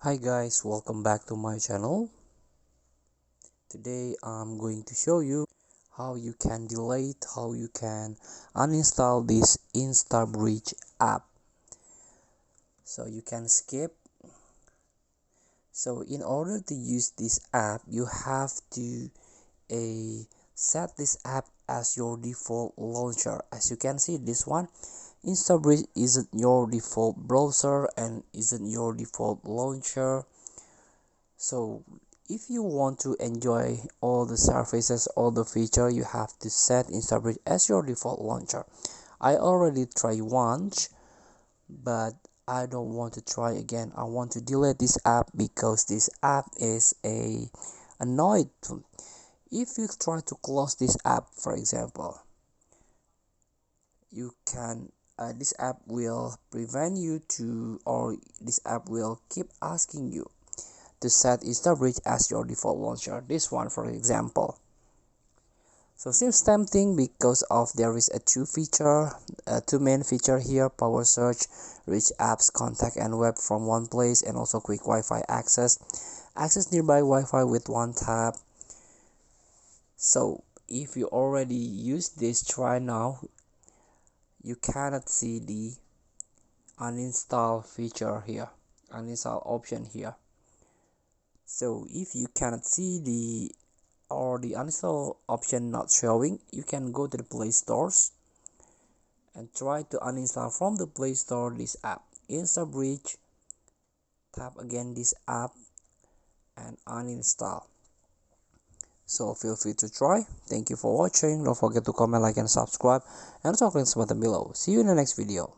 Hi guys, welcome back to my channel. Today I'm going to show you how you can delete, how you can uninstall this instabridge app. So you can skip. So in order to use this app, you have to set this app as your default launcher. As you can see, this one instabridge isn't your default browser and isn't your default launcher. So if you want to enjoy all the services, all the feature, you have to set instabridge as your default launcher. I already tried once, but I don't want to try again. I want to delete this app because this app is annoyed. If you try to close this app, for example, you can this app will prevent you to, or this app will keep asking you to set instabridge as your default launcher. This one, for example. So seems tempting because of there is a two main feature here: power search, reach apps, contact and web from one place, and also quick Wi-Fi access nearby Wi-Fi with one tap. So if you already use this, try now. You cannot see the uninstall feature here, uninstall option here. So if you cannot see the uninstall option not showing, you can go to the Play Stores and try to uninstall from the Play Store this app instabridge. Tap again this app and uninstall. So feel free to try. Thank you for watching. Don't forget to comment, like and subscribe, and also click the button below. See you in the next video.